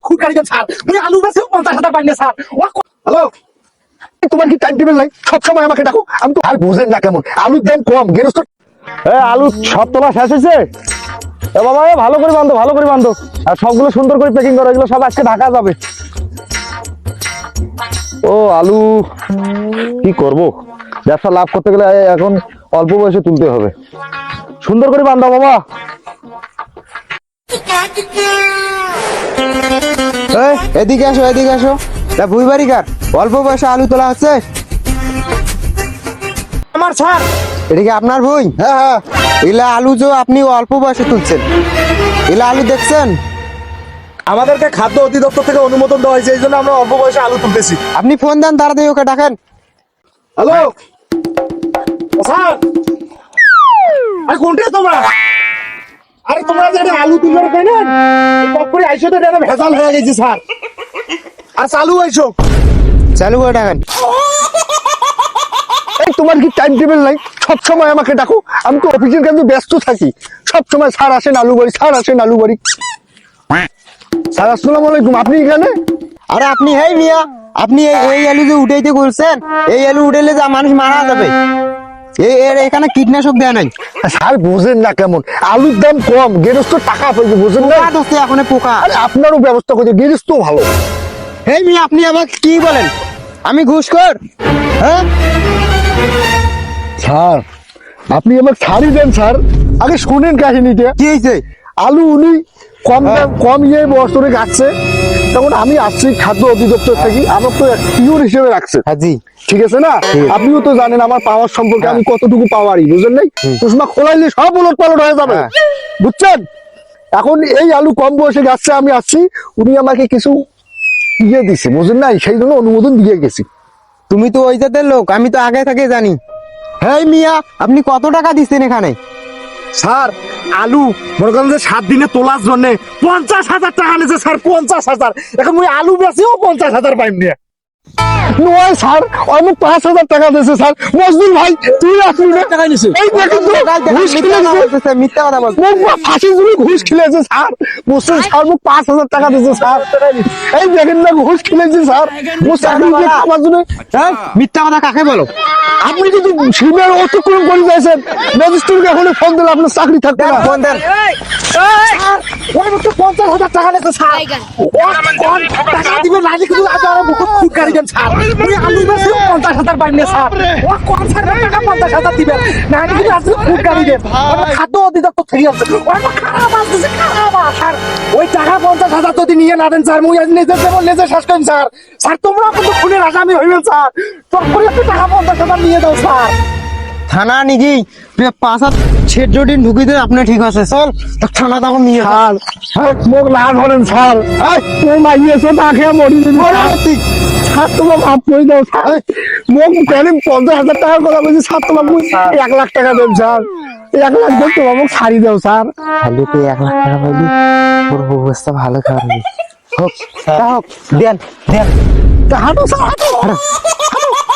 খুব গাড়ি দেন স্যার মুই আলু বেচে 50,000 পাই না স্যার হ্যালো তোমার কি টাইম টেবিল নাই সব সময় আমাকে ডাকো আমি তো আর বুঝেন না কেমন আলুর দাম কম গেরস্ত আলু সব তোলা শেষ হয়েছে এ বাবা ভালো করে বাঁধো আর সবগুলো সুন্দর করে প্যাকিং করো এগুলো সব আজকে ঢাকা যাবে ও আলু কি করব ব্যবসা লাভ করতে গেলে এখন অল্প বয়সে তুলতে হবে সুন্দর করে বাঁধা বাবা এদিকে আসো ভুই বাড়ি কার অল্প বয়সে আলু তোলা হচ্ছে আমার স্যার এটা কি আপনার ভুই? হ্যাঁ এলা আলু যে আপনি অল্প বয়সে তুলছেন এলা আলু দেখছেন আমাদেরকে খাদ্য অধিদপ্তর থেকে অনুমোদন দেওয়া হয়েছে এই জন্য আমরা অল্প বয়সে আলু তুলতেছি আপনি ফোন দেন তাড়াতাড়ি ওকে ডাকেন হ্যালো স্যার আরে কোনটা তোমরা আরে তোমরা যে আলু তুলবার তাই না করে আইসো তো এটা ভেজাল হয়ে গেছে স্যার আর চালু আইসো চালু করে ডাকেন এই তোমার কি টাইম টেবিল নাই সব সময় আমাকে ডাকো আমি তো অফিসের কাজে ব্যস্ত থাকি সব সময় স্যার আসেন আলু বাড়ি স্যার আসসালামু আলাইকুম আপনি এখানে আরে আপনি হেই মিয়া আপনি এই আলু যে উঠাইতে বলছেন এই আলু উঠাইলে যা মানুষ মারা যাবে এখানে কীটনাশক দেয়া নাই স্যার বুঝেন না কেমন আলুর দাম কম গেরস্ত টাকা পাইছে বুঝেন না এখন পোকা আরে আপনারও ব্যবস্থা করছে গেরস্ত ভালো হেই মিয়া আপনি আমাকে কি বলেন আমি ঘুষখোর হ্যাঁ স্যার আপনি আমাকে ছাড়ি দেন স্যার আগে শুনেন কাহিনীটা কি হয়েছে আলু উনি কম বছরে গাচ্ছে তখন আমি আসছি খাদ্য অধিদপ্তর থেকে আমার তো পিওর হিসেবে রাখছে জি ঠিক আছে না আপনিও তো জানেন আমার পাওয়ার সম্পর্কে আমি কতটুকু পাওয়ারই বুঝলেন নাই কুসমা খোলাইলে সব উলট পালট হয়ে যাবে বুঝছেন এখন এই আলু কম বয়সে গাচ্ছে আমি আসছি উনি আমাকে কিছু দিয়ে দিছে বুঝলেন নাই সেই জন্য অনুমোদন দিয়ে গেছি তুমি তো ওই জাতের লোক আমি তো আগে থেকে জানি হেই মিয়া আপনি কত টাকা দিচ্ছেন এখানে স্যার আলু মনে করেন যে 7 দিনে তোলার জন্য 50,000 টাকা নিয়েছে স্যার 50,000 এখন মুই আলু বেচেও 50,000 পাইম নিয়ে নয় স্যার আমি 5,000 টাকা দিয়েছে স্যার মজদুর ভাই তুই আসলি না টাকা নিছে এই দেখেন তো ঘুষ খেলেছে মিথ্যা কথা বলছে ফাঁসি জুড়ে ঘুষ খেলেছে স্যার বুঝছেন স্যার মুখ 5,000 টাকা দিয়েছে স্যার এই দেখেন না ঘুষ খেলেছে স্যার ও চাকরি দিয়ে আমার জন্য হ্যাঁ মিথ্যা কথা কাকে বলো আপনি যদি সীমার অতিক্রম করে যাচ্ছেন ম্যাজিস্ট্রেটকে এখন ফোন দিলে আপনার চাকরি থাকবে না ফোন দেন ওই মতো 50,000 টাকা নিতে স্যার কোন টাকা দিবেন না কিন্তু আপনারা বহুত খুব গাড়ি দেন স্যার ওই আলু বেচে 50,000 পাইনে স্যার ও কোন স্যার টাকা 50,000 দিবেন না কিন্তু আজকে খুব গাড়ি দেন খাদ্য অধিদপ্তর থেকে আছে ওই খারাপ আছে খারাপ স্যার ওই টাকা 50,000 যদি নিয়ে না দেন স্যার মুই আজ নিজে দেব নিজে শেষ করেন স্যার স্যার তোমরা কিন্তু খুনের আসামি হইবেন স্যার তোমরা একটু টাকা 50,000 নিয়ে দাও স্যার থানা নিকি 5-7 দিন ঢুকি দে আপনি ঠিক আছে চল থানা তখন নিয়ে স্যার মোক না ধরেন স্যার তুই মাইয়েছো তাকে মরি স্যার তোমার মাফ করে দাও স্যার মোক কেন 50,000 টাকা কথা বলছি স্যার তোমার 1 লাখ টাকা দেন স্যার 1 লাখ দেন তোমার মোক ছাড়ি দাও স্যার খালি তুই 1 লাখ টাকা পাইলি তোর অবস্থা ভালো খারাপ হোক হোক দেন হাঁটো স্যার হাঁটো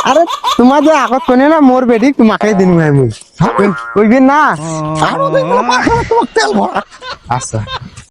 আরে তোমার যে আগত কোনে না মোর বেটি তোমাকে দিন ভাই মুই কইবেন না আরো দেখো তোমার তেল ভরা আচ্ছা